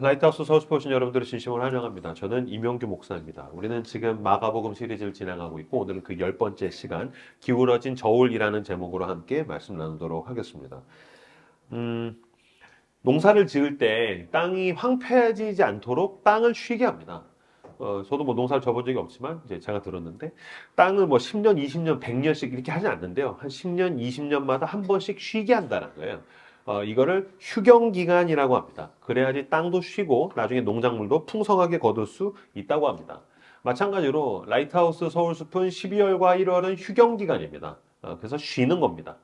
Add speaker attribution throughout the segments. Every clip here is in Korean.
Speaker 1: 라이트하우스 서울숲 오신 여러분들을 진심으로 환영합니다. 저는 이명규 목사입니다. 우리는 지금 마가복음 시리즈를 진행하고 있고 오늘은 그 10번째 시간 기울어진 저울이라는 제목으로 함께 말씀 나누도록 하겠습니다. 농사를 지을 때 땅이 황폐해지지 않도록 땅을 쉬게 합니다. 저도 뭐 농사를 져본 적이 없지만 이제 제가 들었는데 땅을 뭐 10년, 20년, 100년씩 이렇게 하지 않는데요. 한 10년, 20년마다 한 번씩 쉬게 한다는 거예요. 이거를 휴경기간이라고 합니다. 그래야지 땅도 쉬고 나중에 농작물도 풍성하게 거둘 수 있다고 합니다. 마찬가지로 라이트하우스 서울숲은 12월과 1월은 휴경기간입니다. 그래서 쉬는 겁니다.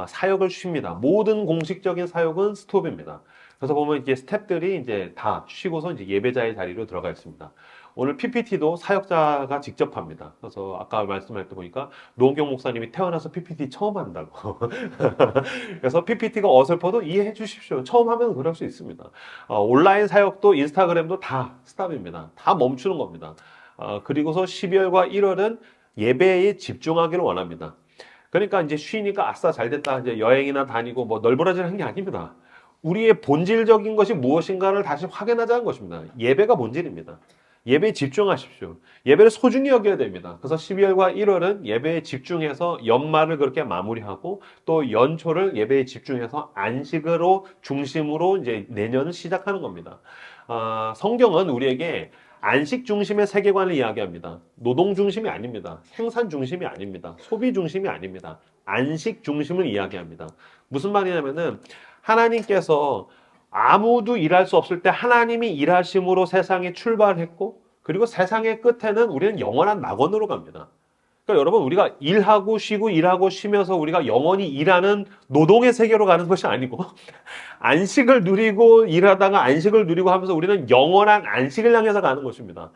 Speaker 1: 사역을 쉽니다. 모든 공식적인 사역은 스톱입니다. 그래서 보면 이제 스태프들이 이제 다 쉬고서 이제 예배자의 자리로 들어가 있습니다. 오늘 PPT도 사역자가 직접 합니다. 그래서 아까 말씀할 때 보니까 노은경 목사님이 태어나서 PPT 처음 한다고. 그래서 PPT가 어설퍼도 이해해 주십시오. 처음 하면 그럴 수 있습니다. 온라인 사역도 인스타그램도 다 스탑입니다. 다 멈추는 겁니다. 그리고서 12월과 1월은 예배에 집중하기를 원합니다. 그러니까 이제 쉬니까 아싸 잘 됐다. 이제 여행이나 다니고 뭐 널브러지는 게 아닙니다. 우리의 본질적인 것이 무엇인가를 다시 확인하자는 것입니다. 예배가 본질입니다. 예배에 집중하십시오. 예배를 소중히 여겨야 됩니다. 그래서 12월과 1월은 예배에 집중해서 연말을 그렇게 마무리하고 또 연초를 예배에 집중해서 안식으로 중심으로 이제 내년을 시작하는 겁니다. 성경은 우리에게 안식 중심의 세계관을 이야기합니다. 노동 중심이 아닙니다. 생산 중심이 아닙니다. 소비 중심이 아닙니다. 안식 중심을 이야기합니다. 무슨 말이냐면은 하나님께서 아무도 일할 수 없을 때 하나님이 일하심으로 세상에 출발했고 그리고 세상의 끝에는 우리는 영원한 낙원으로 갑니다. 그러니까 여러분 우리가 일하고 쉬고 일하고 쉬면서 우리가 영원히 일하는 노동의 세계로 가는 것이 아니고 안식을 누리고 일하다가 안식을 누리고 하면서 우리는 영원한 안식을 향해서 가는 것입니다.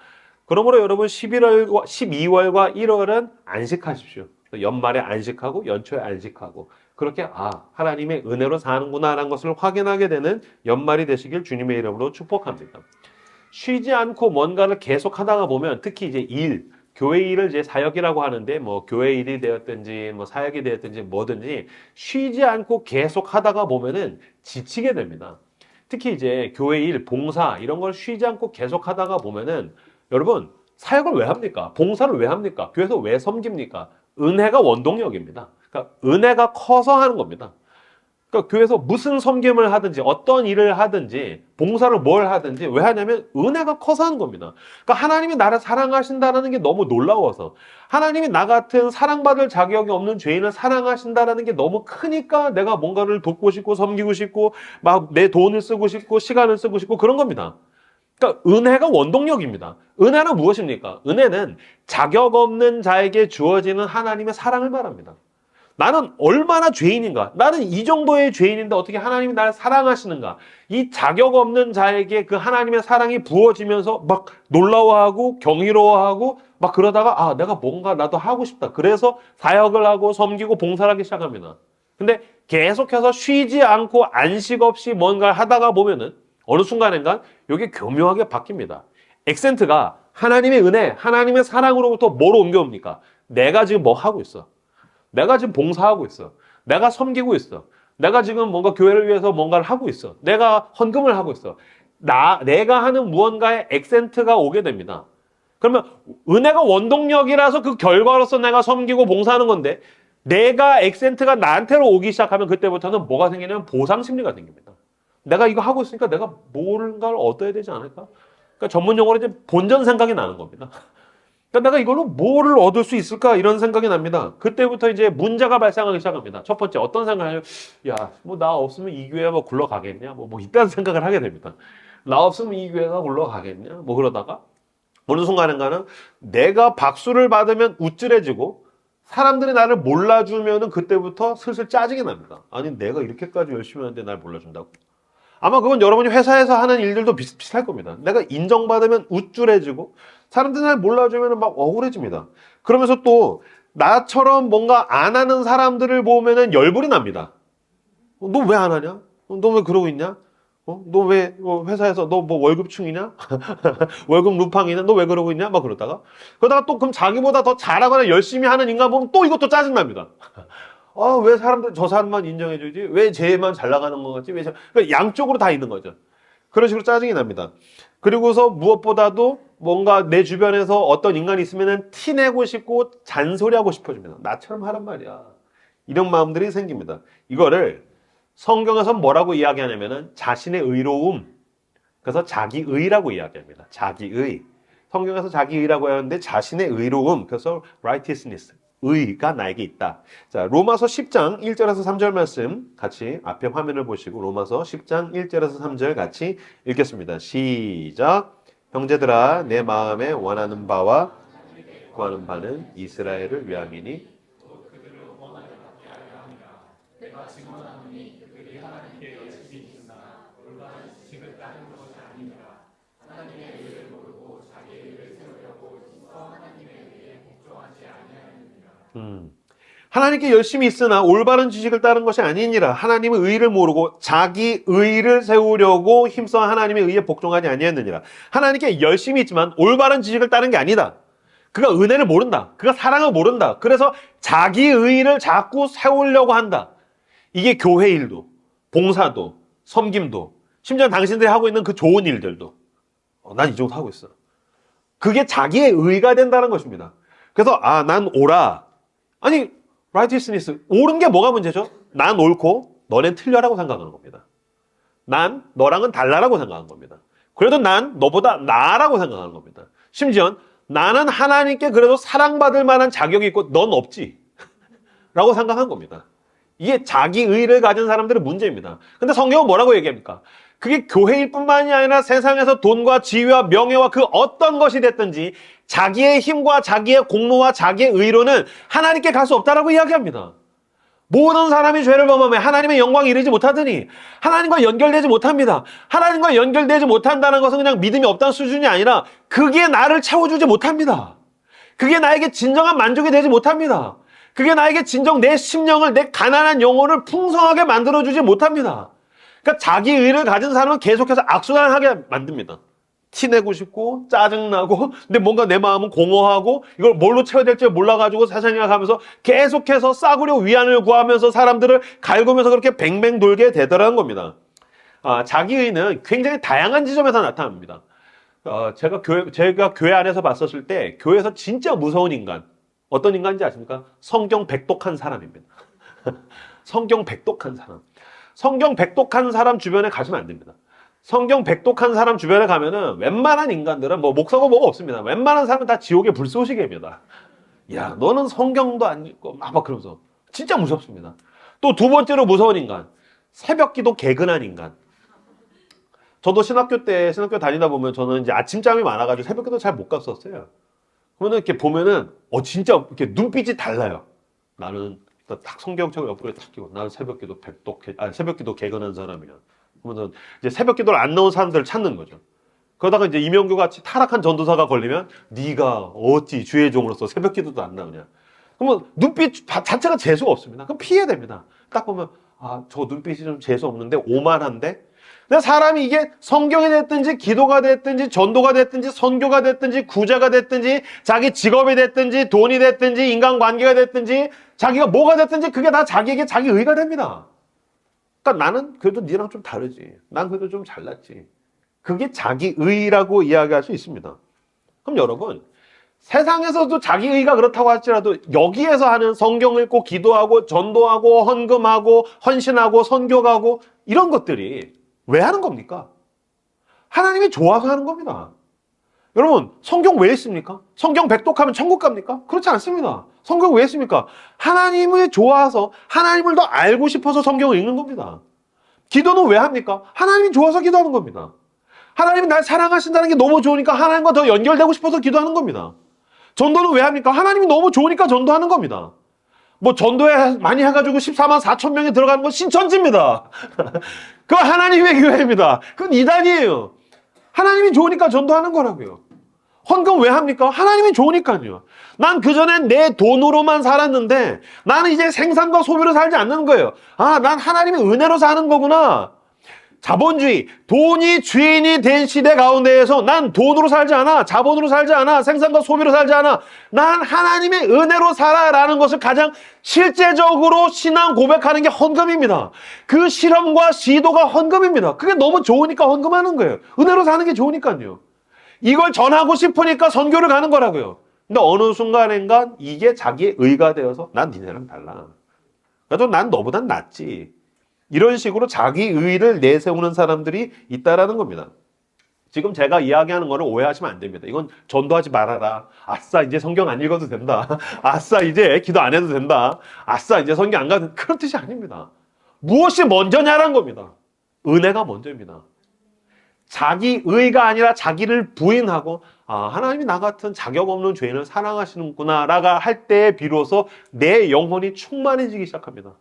Speaker 1: 그러므로 여러분 11월과 12월과 1월은 안식하십시오. 연말에 안식하고 연초에 안식하고 그렇게 하나님의 은혜로 사는구나라는 것을 확인하게 되는 연말이 되시길 주님의 이름으로 축복합니다. 쉬지 않고 뭔가를 계속 하다가 보면 특히 이제 교회 일을 이제 사역이라고 하는데 뭐 교회 일이 되었든지 뭐 사역이 되었든지 뭐든지 쉬지 않고 계속 하다가 보면은 지치게 됩니다. 특히 이제 교회 일, 봉사 이런 걸 쉬지 않고 계속 하다가 보면은 여러분 사역을 왜 합니까? 봉사를 왜 합니까? 교회에서 왜 섬깁니까? 은혜가 원동력입니다. 그러니까 은혜가 커서 하는 겁니다. 그러니까 교회에서 무슨 섬김을 하든지 어떤 일을 하든지 봉사를 뭘 하든지 왜 하냐면 은혜가 커서 하는 겁니다. 그러니까 하나님이 나를 사랑하신다는 게 너무 놀라워서 하나님이 나 같은 사랑받을 자격이 없는 죄인을 사랑하신다는 게 너무 크니까 내가 뭔가를 돕고 싶고 섬기고 싶고 막 내 돈을 쓰고 싶고 시간을 쓰고 싶고 그런 겁니다. 그러니까 은혜가 원동력입니다. 은혜는 무엇입니까? 은혜는 자격 없는 자에게 주어지는 하나님의 사랑을 말합니다. 나는 얼마나 죄인인가? 나는 이 정도의 죄인인데 어떻게 하나님이 나를 사랑하시는가? 이 자격 없는 자에게 그 하나님의 사랑이 부어지면서 막 놀라워하고 경이로워하고 막 그러다가 내가 뭔가 나도 하고 싶다. 그래서 사역을 하고 섬기고 봉사를 하기 시작합니다. 근데 계속해서 쉬지 않고 안식 없이 뭔가를 하다가 보면은 어느 순간인가 이게 교묘하게 바뀝니다. 액센트가 하나님의 은혜, 하나님의 사랑으로부터 뭐로 옮겨옵니까? 내가 지금 뭐 하고 있어? 내가 지금 봉사하고 있어. 내가 섬기고 있어. 내가 지금 뭔가 교회를 위해서 뭔가를 하고 있어. 내가 헌금을 하고 있어. 내가 하는 무언가에 액센트가 오게 됩니다. 그러면 은혜가 원동력이라서 그 결과로서 내가 섬기고 봉사하는 건데 내가 액센트가 나한테로 오기 시작하면 그때부터는 뭐가 생기냐면 보상 심리가 생깁니다. 내가 이거 하고 있으니까 내가 뭔가를 얻어야 되지 않을까? 그러니까 전문 용어로 이제 본전 생각이 나는 겁니다. 그러니까 내가 이걸로 뭐를 얻을 수 있을까? 이런 생각이 납니다. 그때부터 이제 문제가 발생하기 시작합니다. 첫 번째, 어떤 생각을 하냐면, 뭐 나 없으면 이 교회가 뭐 굴러가겠냐? 뭐 이딴 생각을 하게 됩니다. 나 없으면 이 교회가 굴러가겠냐? 뭐 그러다가, 어느 순간인가는 내가 박수를 받으면 우쭐해지고, 사람들이 나를 몰라주면은 그때부터 슬슬 짜증이 납니다. 아니, 내가 이렇게까지 열심히 하는데 날 몰라준다고? 아마 그건 여러분이 회사에서 하는 일들도 비슷할 겁니다. 내가 인정받으면 우쭐해지고 사람들이 날 몰라주면 막 억울해집니다. 그러면서 또 나처럼 뭔가 안 하는 사람들을 보면은 열불이 납니다. 너 왜 안 하냐? 너 왜 그러고 있냐? 너 왜 회사에서 너 뭐 월급충이냐? 월급 루팡이냐? 너 왜 그러고 있냐? 막 그러다가 또 그럼 자기보다 더 잘하거나 열심히 하는 인간 보면 또 이것도 짜증납니다. 왜 사람들 저 사람만 인정해주지? 왜 쟤만 잘 나가는 것 같지? 그러니까 양쪽으로 다 있는 거죠. 그런 식으로 짜증이 납니다. 그리고서 무엇보다도 뭔가 내 주변에서 어떤 인간이 있으면 티내고 싶고 잔소리하고 싶어집니다. 나처럼 하란 말이야. 이런 마음들이 생깁니다. 이거를 성경에서 뭐라고 이야기하냐면은 자신의 의로움, 그래서 자기의라고 이야기합니다. 자기의. 성경에서 자기의라고 하는데 자신의 의로움, 그래서 righteousness, 의가 나에게 있다. 자, 로마서 10장 1절에서 3절 말씀 같이 앞에 화면을 보시고 로마서 10장 1절에서 3절 같이 읽겠습니다. 시작. 형제들아, 내 마음에 원하는 바와 구하는 바는 이스라엘을 위함이니 하나님께 열심히 있으나 올바른 지식을 따른 것이 아니니라. 하나님의 의를 모르고 자기 의를 세우려고 힘써 하나님의 의에 복종하지 아니했느니라. 하나님께 열심히 있지만 올바른 지식을 따른 게 아니다. 그가 은혜를 모른다. 그가 사랑을 모른다. 그래서 자기 의를 자꾸 세우려고 한다. 이게 교회 일도, 봉사도, 섬김도, 심지어 당신들이 하고 있는 그 좋은 일들도 난 이 정도 하고 있어. 그게 자기의 의가 된다는 것입니다. 그래서 난 옳아. 아니 righteousness, 옳은 게 뭐가 문제죠? 난 옳고 너넨 틀려라고 생각하는 겁니다. 난 너랑은 달라라고 생각하는 겁니다. 그래도 난 너보다 나아라고 생각하는 겁니다. 심지어 나는 하나님께 그래도 사랑받을 만한 자격이 있고 넌 없지 라고 생각한 겁니다. 이게 자기 의를 가진 사람들의 문제입니다. 근데 성경은 뭐라고 얘기합니까? 그게 교회일 뿐만이 아니라 세상에서 돈과 지위와 명예와 그 어떤 것이 됐든지 자기의 힘과 자기의 공로와 자기의 의로는 하나님께 갈 수 없다라고 이야기합니다. 모든 사람이 죄를 범하며 하나님의 영광에 이르지 못하더니 하나님과 연결되지 못합니다. 하나님과 연결되지 못한다는 것은 그냥 믿음이 없다는 수준이 아니라 그게 나를 채워주지 못합니다. 그게 나에게 진정한 만족이 되지 못합니다. 그게 나에게 진정 내 심령을, 내 가난한 영혼을 풍성하게 만들어주지 못합니다. 그러니까 자기 의를 가진 사람은 계속해서 악순환하게 만듭니다. 티내고 싶고 짜증나고 근데 뭔가 내 마음은 공허하고 이걸 뭘로 채워야 될지 몰라가지고 세상에 가면서 계속해서 싸구려 위안을 구하면서 사람들을 갈구면서 그렇게 뱅뱅 돌게 되더라는 겁니다. 자기의는 굉장히 다양한 지점에서 나타납니다. 제가 교회 안에서 봤었을 때 교회에서 진짜 무서운 인간 어떤 인간인지 아십니까? 성경 백독한 사람입니다. 성경 백독한 사람. 성경 백독한 사람 주변에 가시면 안 됩니다. 성경 백독한 사람 주변에 가면은 웬만한 인간들은 뭐 목사고 뭐가 없습니다. 웬만한 사람은 다 지옥의 불쏘시개입니다. 야, 너는 성경도 안 읽고 막 그러면서 진짜 무섭습니다. 또 두 번째로 무서운 인간, 새벽기도 개근한 인간. 저도 신학교 다니다 보면 저는 이제 아침잠이 많아가지고 새벽기도 잘 못 갔었어요. 그러면 이렇게 보면은 진짜 이렇게 눈빛이 달라요. 나는 딱 성경책을 옆구리에 딱 끼고 나는 새벽기도 개근한 사람이야. 그러면 이제 새벽기도를 안 나온 사람들을 찾는 거죠. 그러다가 이제 이명규 같이 타락한 전도사가 걸리면 네가 어찌 주의 종으로서 새벽기도도 안 나오냐. 그러면 눈빛 자체가 재수가 없습니다. 그럼 피해야 됩니다. 딱 보면 저 눈빛이 좀 재수 없는데 오만한데. 근데 사람이 이게 성경이 됐든지 기도가 됐든지 전도가 됐든지 선교가 됐든지 구제가 됐든지 자기 직업이 됐든지 돈이 됐든지 인간관계가 됐든지 자기가 뭐가 됐든지 그게 다 자기에게 자기 의가 됩니다. 그러니까 나는 그래도 니랑 좀 다르지. 난 그래도 좀 잘났지. 그게 자기 의라고 이야기할 수 있습니다. 그럼 여러분 세상에서도 자기 의가 그렇다고 할지라도 여기에서 하는 성경 읽고 기도하고 전도하고 헌금하고 헌신하고 선교하고 이런 것들이 왜 하는 겁니까? 하나님이 좋아서 하는 겁니다. 여러분 성경 왜 있습니까? 성경 백독하면 천국 갑니까? 그렇지 않습니다. 성경 왜 있습니까? 하나님을 좋아서 하나님을 더 알고 싶어서 성경을 읽는 겁니다. 기도는 왜 합니까? 하나님이 좋아서 기도하는 겁니다. 하나님이 날 사랑하신다는 게 너무 좋으니까 하나님과 더 연결되고 싶어서 기도하는 겁니다. 전도는 왜 합니까? 하나님이 너무 좋으니까 전도하는 겁니다. 뭐 전도에 많이 해가지고 14만 4천 명이 들어가는 건 신천지입니다. 그건 하나님의 교회입니다. 그건 이단이에요. 하나님이 좋으니까 전도하는 거라고요. 헌금 왜 합니까? 하나님이 좋으니까요. 난 그전엔 내 돈으로만 살았는데 나는 이제 생산과 소비로 살지 않는 거예요. 난 하나님의 은혜로 사는 거구나. 자본주의, 돈이 주인이 된 시대 가운데에서 난 돈으로 살지 않아, 자본으로 살지 않아, 생산과 소비로 살지 않아, 난 하나님의 은혜로 살아라는 것을 가장 실제적으로 신앙 고백하는 게 헌금입니다. 그 실험과 시도가 헌금입니다. 그게 너무 좋으니까 헌금하는 거예요. 은혜로 사는 게 좋으니까요. 이걸 전하고 싶으니까 선교를 가는 거라고요. 근데 어느 순간인가 이게 자기의 의가 되어서 난 니네랑 달라. 그래도 난 너보단 낫지. 이런 식으로 자기 의의를 내세우는 사람들이 있다라는 겁니다. 지금 제가 이야기하는 거를 오해하시면 안 됩니다. 이건 전도하지 말아라. 아싸, 이제 성경 안 읽어도 된다. 아싸, 이제 기도 안 해도 된다. 아싸, 이제 성경 안 가도 된다. 그런 뜻이 아닙니다. 무엇이 먼저냐라는 겁니다. 은혜가 먼저입니다. 자기 의가 아니라 자기를 부인하고 하나님이 나 같은 자격 없는 죄인을 사랑하시는구나 라가 할 때 비로소 내 영혼이 충만해지기 시작합니다.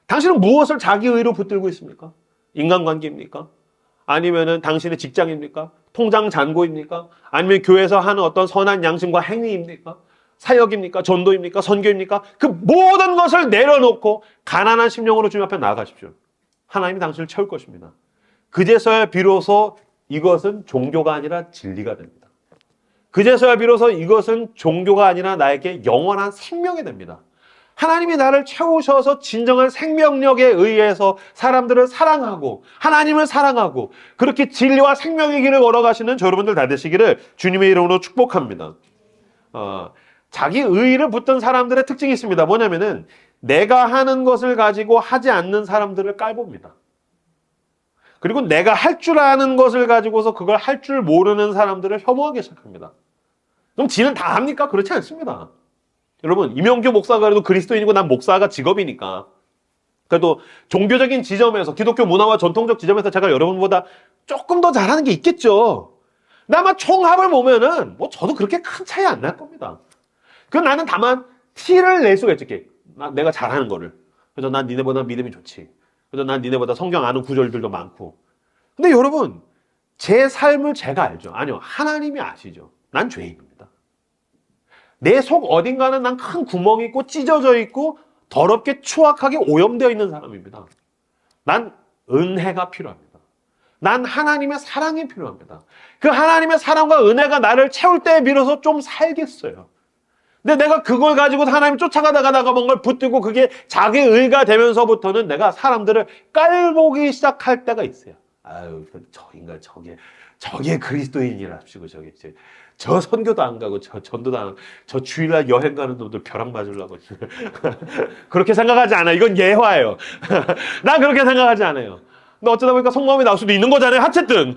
Speaker 1: 당신은 무엇을 자기 의로 붙들고 있습니까? 인간관계입니까? 아니면은 당신의 직장입니까? 통장 잔고입니까? 아니면 교회에서 하는 어떤 선한 양심과 행위입니까? 사역입니까? 전도입니까? 선교입니까? 그 모든 것을 내려놓고 가난한 심령으로 주님 앞에 나아가십시오. 하나님이 당신을 채울 것입니다. 그제서야 비로소 이것은 종교가 아니라 진리가 됩니다. 그제서야 비로소 이것은 종교가 아니라 나에게 영원한 생명이 됩니다. 하나님이 나를 채우셔서 진정한 생명력에 의해서 사람들을 사랑하고 하나님을 사랑하고 그렇게 진리와 생명의 길을 걸어가시는 여러분들 다 되시기를 주님의 이름으로 축복합니다. 자기 의의를 붙든 사람들의 특징이 있습니다. 뭐냐면은 내가 하는 것을 가지고 하지 않는 사람들을 깔봅니다. 그리고 내가 할 줄 아는 것을 가지고서 그걸 할 줄 모르는 사람들을 혐오하기 시작합니다. 그럼 지는 다 합니까? 그렇지 않습니다. 여러분, 이명규 목사가 그래도 그리스도인이고 난 목사가 직업이니까 그래도 종교적인 지점에서 기독교 문화와 전통적 지점에서 제가 여러분보다 조금 더 잘하는 게 있겠죠. 근데 아마 총합을 보면은 뭐 저도 그렇게 큰 차이 안 날 겁니다. 그 나는 다만 티를 낼 수가 있지. 내가 잘하는 거를. 그래서 난 니네보다 믿음이 좋지. 그래서 난 니네보다 성경 아는 구절들도 많고. 근데 여러분, 제 삶을 제가 알죠. 아니요, 하나님이 아시죠. 난 죄인입니다. 내 속 어딘가는 난 큰 구멍이 있고 찢어져 있고 더럽게 추악하게 오염되어 있는 사람입니다. 난 은혜가 필요합니다. 난 하나님의 사랑이 필요합니다. 그 하나님의 사랑과 은혜가 나를 채울 때에 비로소 좀 살겠어요. 근데 내가 그걸 가지고 하나님 쫓아가다가 뭔가를 붙들고 그게 자기 의가 되면서부터는 내가 사람들을 깔보기 시작할 때가 있어요. 아유, 저 인간 저게 그리스도인이랍시고 저 선교도 안 가고 저 전도도 안 하고 저 주일날 여행 가는 놈들 벼락 맞으려고 그렇게 생각하지 않아요. 이건 예화예요. 난 그렇게 생각하지 않아요. 근데 어쩌다 보니까 속마음이 나올 수도 있는 거잖아요. 어쨌든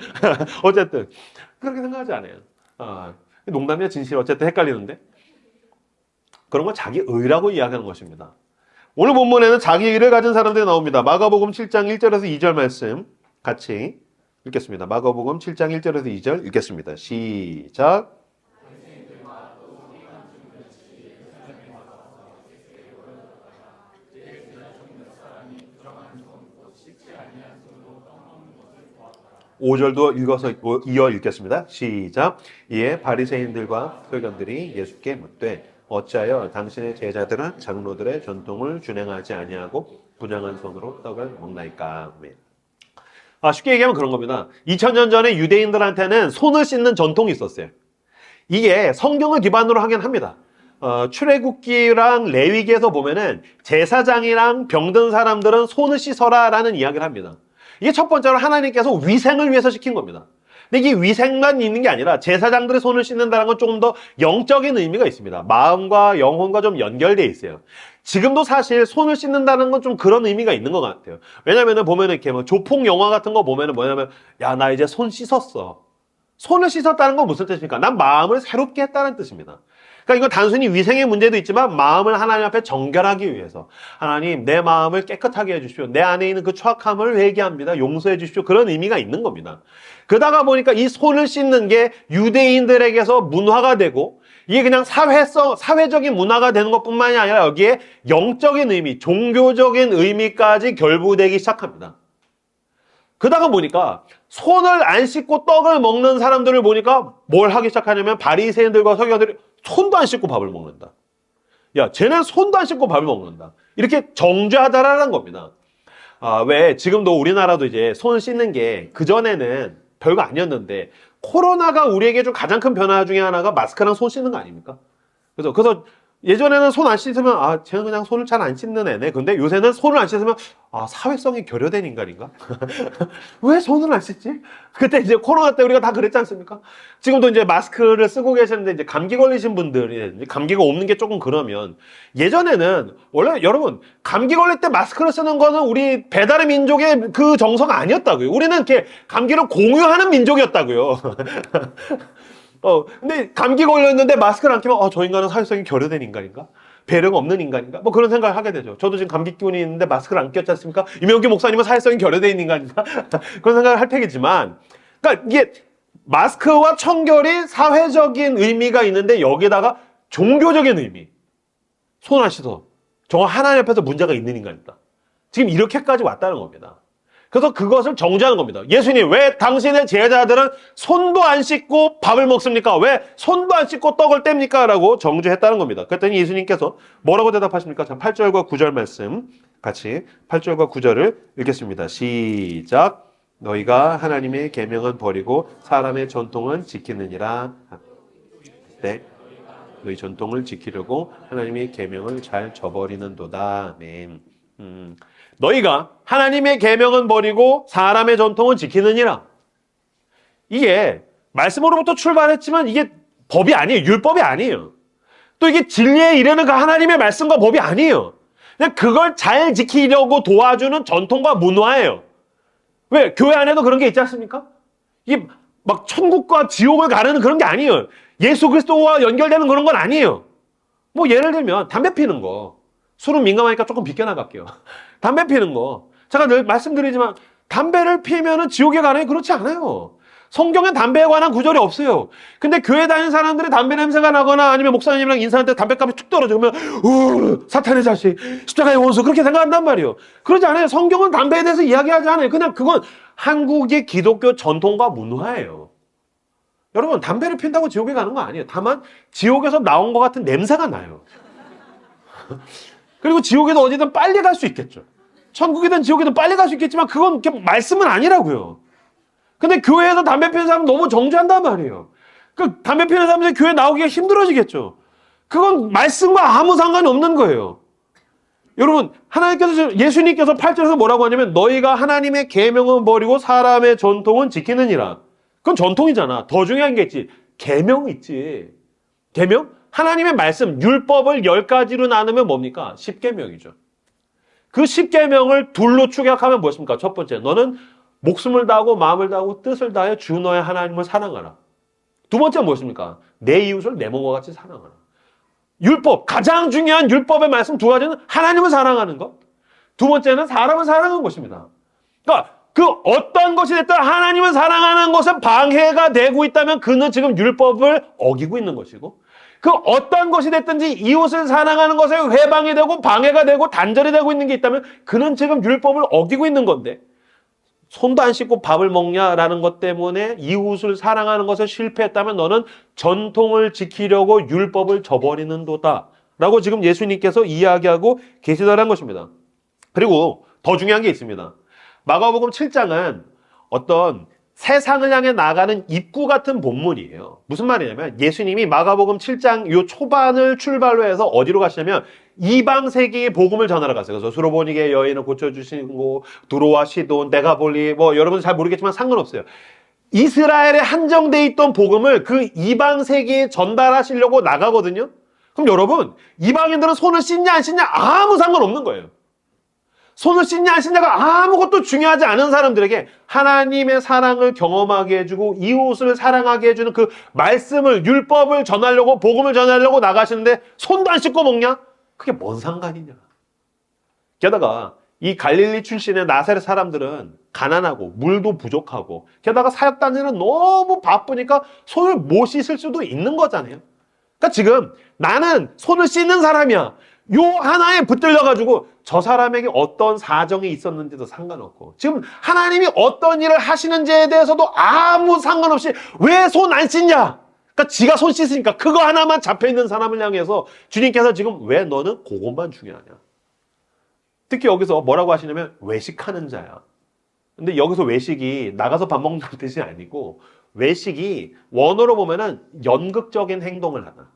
Speaker 1: 그렇게 생각하지 않아요. 농담이야 진실 어쨌든 헷갈리는데 그런 건 자기 의라고 이야기하는 것입니다. 오늘 본문에는 자기 의를 가진 사람들이 나옵니다. 마가복음 7장 1절에서 2절 말씀 같이 읽겠습니다. 마가복음 7장 1절에서 2절 읽겠습니다. 시작. (5절도) 읽어서 이어 읽겠습니다. 시작. 이에 바리새인들과 서기관들이 예수께 묻되 어찌하여 당신의 제자들은 장로들의 전통을 준행하지 아니하고 부정한 손으로 떡을 먹나이까. 쉽게 얘기하면 그런 겁니다. 2000년 전에 유대인들한테는 손을 씻는 전통이 있었어요. 이게 성경을 기반으로 하긴 합니다. 출애굽기랑 레위기에서 보면은 제사장이랑 병든 사람들은 손을 씻어라 라는 이야기를 합니다. 이게 첫 번째로 하나님께서 위생을 위해서 시킨 겁니다. 근데 이게 위생만 있는 게 아니라 제사장들의 손을 씻는다는 건 조금 더 영적인 의미가 있습니다. 마음과 영혼과 좀 연결돼 있어요. 지금도 사실 손을 씻는다는 건 좀 그런 의미가 있는 것 같아요. 왜냐면은 보면은 이렇게 뭐 조폭 영화 같은 거 보면은 뭐냐면 야, 나 이제 손 씻었어. 손을 씻었다는 건 무슨 뜻입니까? 난 마음을 새롭게 했다는 뜻입니다. 그러니까 이건 단순히 위생의 문제도 있지만 마음을 하나님 앞에 정결하기 위해서 하나님 내 마음을 깨끗하게 해주십시오. 내 안에 있는 그 추악함을 회개합니다. 용서해 주십시오. 그런 의미가 있는 겁니다. 그러다가 보니까 이 손을 씻는 게 유대인들에게서 문화가 되고 이게 그냥 사회적인 문화가 되는 것뿐만이 아니라 여기에 영적인 의미, 종교적인 의미까지 결부되기 시작합니다. 그러다가 보니까 손을 안 씻고 떡을 먹는 사람들을 보니까 뭘 하기 시작하냐면 바리새인들과 서기관들이 손도 안 씻고 밥을 먹는다. 야, 쟤는 손도 안 씻고 밥을 먹는다. 이렇게 정죄하다라는 겁니다. 왜 지금도 우리나라도 이제 손 씻는 게 그전에는 별거 아니었는데 코로나가 우리에게 좀 가장 큰 변화 중에 하나가 마스크랑 손 씻는 거 아닙니까? 그래서 예전에는 손 안 씻으면 쟤는 그냥 손을 잘 안 씻는 애네. 근데 요새는 손을 안 씻으면 사회성이 결여된 인간인가? 왜 손을 안 씻지? 그때 이제 코로나 때 우리가 다 그랬지 않습니까? 지금도 이제 마스크를 쓰고 계시는데 이제 감기 걸리신 분들이 감기가 없는 게 조금 그러면 예전에는 원래 여러분 감기 걸릴 때 마스크를 쓰는 거는 우리 배달의 민족의 그 정서가 아니었다고요. 우리는 이렇게 감기를 공유하는 민족이었다고요. 근데 감기 걸렸는데 마스크를 안 끼면 저 인간은 사회성이 결여된 인간인가? 배려가 없는 인간인가? 뭐 그런 생각을 하게 되죠. 저도 지금 감기 기운이 있는데 마스크를 안 꼈지 않습니까? 이명기 목사님은 사회성이 결여된 인간인가? 그런 생각을 할 테겠지만 그러니까 이게 마스크와 청결이 사회적인 의미가 있는데 여기다가 종교적인 의미. 손 안 씻어. 정말 하나님 앞에서 문제가 있는 인간이다. 지금 이렇게까지 왔다는 겁니다. 그래서 그것을 정죄하는 겁니다. 예수님, 왜 당신의 제자들은 손도 안 씻고 밥을 먹습니까? 왜 손도 안 씻고 떡을 뗍니까? 라고 정죄했다는 겁니다. 그랬더니 예수님께서 뭐라고 대답하십니까? 자, 8절과 9절 말씀 같이 8절과 9절을 읽겠습니다. 시작. 너희가 하나님의 계명은 버리고 사람의 전통은 지키느니라. 네. 너희 전통을 지키려고 하나님의 계명을 잘 저버리는도다. 아멘. 너희가 하나님의 계명은 버리고 사람의 전통은 지키느니라. 이게 말씀으로부터 출발했지만 이게 법이 아니에요. 율법이 아니에요. 또 이게 진리에 이르는 그 하나님의 말씀과 법이 아니에요. 그냥 그걸 잘 지키려고 도와주는 전통과 문화예요. 왜? 교회 안에도 그런 게 있지 않습니까? 이게 막 천국과 지옥을 가르는 그런 게 아니에요. 예수 그리스도와 연결되는 그런 건 아니에요. 뭐 예를 들면 담배 피는 거. 술은 민감하니까 조금 비껴나갈게요. 담배 피는 거. 제가 늘 말씀드리지만 담배를 피면은 지옥에 가나요? 그렇지 않아요. 성경엔 담배에 관한 구절이 없어요. 근데 교회 다니는 사람들이 담배 냄새가 나거나 아니면 목사님이랑 인사할 때 담배값이 툭 떨어지면 사탄의 자식, 십자가의 원수 그렇게 생각한단 말이에요. 그러지 않아요. 성경은 담배에 대해서 이야기하지 않아요. 그냥 그건 한국의 기독교 전통과 문화예요. 여러분 담배를 핀다고 지옥에 가는 거 아니에요. 다만 지옥에서 나온 것 같은 냄새가 나요. 그리고 지옥에도 어디든 빨리 갈 수 있겠죠. 천국이든 지옥이든 빨리 갈 수 있겠지만 그건 이렇게 말씀은 아니라고요. 근데 교회에서 담배 피는 사람 너무 정죄한단 말이에요. 그 담배 피는 사람들이 교회 나오기가 힘들어지겠죠. 그건 말씀과 아무 상관이 없는 거예요. 여러분 예수님께서 8절에서 뭐라고 하냐면 너희가 하나님의 계명은 버리고 사람의 전통은 지키느니라. 그건 전통이잖아. 더 중요한 게 있지. 계명이 있지. 계명? 하나님의 말씀, 율법을 10가지로 나누면 뭡니까? 10계명이죠. 그 10계명을 둘로 축약하면 무엇입니까? 첫 번째, 너는 목숨을 다하고 마음을 다하고 뜻을 다하여 주 너의 하나님을 사랑하라. 두 번째 무엇입니까? 내 이웃을 내 몸과 같이 사랑하라. 율법, 가장 중요한 율법의 말씀 두 가지는 하나님을 사랑하는 것. 두 번째는 사람을 사랑하는 것입니다. 그러니까 그 어떤 것이 됐든 하나님을 사랑하는 것은 방해가 되고 있다면 그는 지금 율법을 어기고 있는 것이고 그 어떤 것이 됐든지 이웃을 사랑하는 것에 회방이 되고 방해가 되고 단절이 되고 있는 게 있다면 그는 지금 율법을 어기고 있는 건데 손도 안 씻고 밥을 먹냐라는 것 때문에 이웃을 사랑하는 것에 실패했다면 너는 전통을 지키려고 율법을 저버리는도다 라고 지금 예수님께서 이야기하고 계시다는 것입니다. 그리고 더 중요한 게 있습니다. 마가복음 7장은 어떤 세상을 향해 나가는 입구 같은 본문이에요. 무슨 말이냐면 예수님이 마가복음 7장 요 초반을 출발로 해서 어디로 가시냐면 이방 세계의 복음을 전하러 갔어요. 그래서 수로보니게 여인을 고쳐주시고 두로와 시돈, 데가볼리 뭐 여러분 잘 모르겠지만 상관없어요. 이스라엘에 한정돼 있던 복음을 그 이방 세계에 전달하시려고 나가거든요. 그럼 여러분 이방인들은 손을 씻냐 안 씻냐 아무 상관없는 거예요. 손을 씻냐 안 씻냐가 아무것도 중요하지 않은 사람들에게 하나님의 사랑을 경험하게 해주고 이웃을 사랑하게 해주는 그 말씀을 율법을 전하려고 복음을 전하려고 나가시는데 손도 안 씻고 먹냐? 그게 뭔 상관이냐? 게다가 이 갈릴리 출신의 나사렛 사람들은 가난하고 물도 부족하고 게다가 사역 단위는 너무 바쁘니까 손을 못 씻을 수도 있는 거잖아요. 그러니까 지금 나는 손을 씻는 사람이야. 요 하나에 붙들려가지고 저 사람에게 어떤 사정이 있었는지도 상관없고 지금 하나님이 어떤 일을 하시는지에 대해서도 아무 상관없이 왜 손 안 씻냐? 그러니까 지가 손 씻으니까 그거 하나만 잡혀있는 사람을 향해서 주님께서 지금 왜 너는 그것만 중요하냐? 특히 여기서 뭐라고 하시냐면 외식하는 자야. 근데 여기서 외식이 나가서 밥 먹는 뜻이 아니고 외식이 원어로 보면은 연극적인 행동을 하다.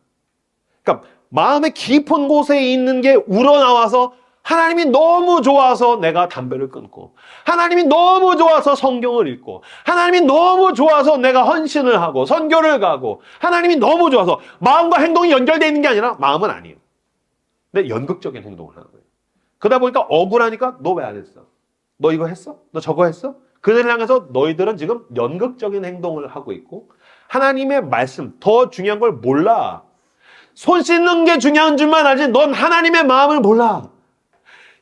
Speaker 1: 그러니까 마음의 깊은 곳에 있는 게 우러나와서 하나님이 너무 좋아서 내가 담배를 끊고 하나님이 너무 좋아서 성경을 읽고 하나님이 너무 좋아서 내가 헌신을 하고 선교를 가고 하나님이 너무 좋아서 마음과 행동이 연결되어 있는 게 아니라 마음은 아니에요. 근데 연극적인 행동을 하는 거예요. 그러다 보니까 억울하니까 너 왜 안 했어? 너 이거 했어? 너 저거 했어? 그들을 향해서 너희들은 지금 연극적인 행동을 하고 있고 하나님의 말씀, 더 중요한 걸 몰라. 손 씻는 게 중요한 줄만 알지 넌 하나님의 마음을 몰라.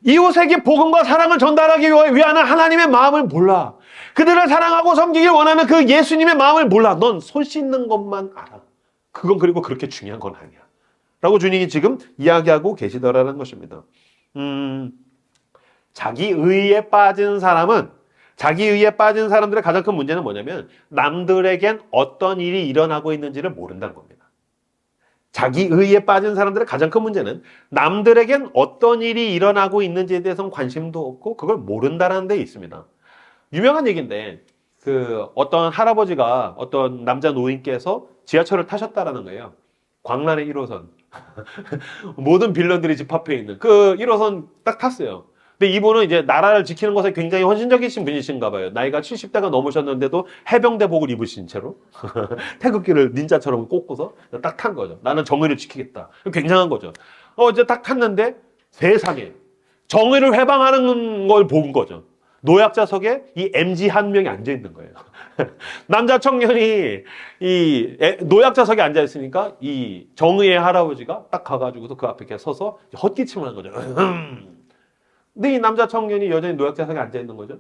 Speaker 1: 이웃에게 복음과 사랑을 전달하기 위하는 하나님의 마음을 몰라. 그들을 사랑하고 섬기길 원하는 그 예수님의 마음을 몰라. 넌 손 씻는 것만 알아. 그건 그리고 그렇게 중요한 건 아니야. 라고 주님이 지금 이야기하고 계시더라는 것입니다. 자기 의에 빠진 사람은 자기 의에 빠진 사람들의 가장 큰 문제는 뭐냐면 남들에겐 어떤 일이 일어나고 있는지를 모른다는 겁니다. 자기 의에 빠진 사람들의 가장 큰 문제는 남들에겐 어떤 일이 일어나고 있는지에 대해서는 관심도 없고 그걸 모른다는 데 있습니다. 유명한 얘기인데 어떤 할아버지가 어떤 남자 노인께서 지하철을 타셨다라는 거예요. 광란의 1호선. 모든 빌런들이 집 앞에 있는 그 1호선 딱 탔어요. 근데 이분은 이제 나라를 지키는 것에 굉장히 헌신적이신 분이신가 봐요. 나이가 70대가 넘으셨는데도 해병대복을 입으신 채로 태극기를 닌자처럼 꽂고서 딱 탄 거죠. 나는 정의를 지키겠다. 굉장한 거죠. 이제 딱 탔는데 세상에 정의를 회방하는 걸 본 거죠. 노약자석에 이 MG 한 명이 앉아 있는 거예요. 남자 청년이 이 노약자석에 앉아 있으니까 이 정의의 할아버지가 딱 가가지고서 그 앞에 이렇게 서서 헛기침을 한 거죠. 근데 이 남자 청년이 여전히 노약자석에 앉아 있는 거죠.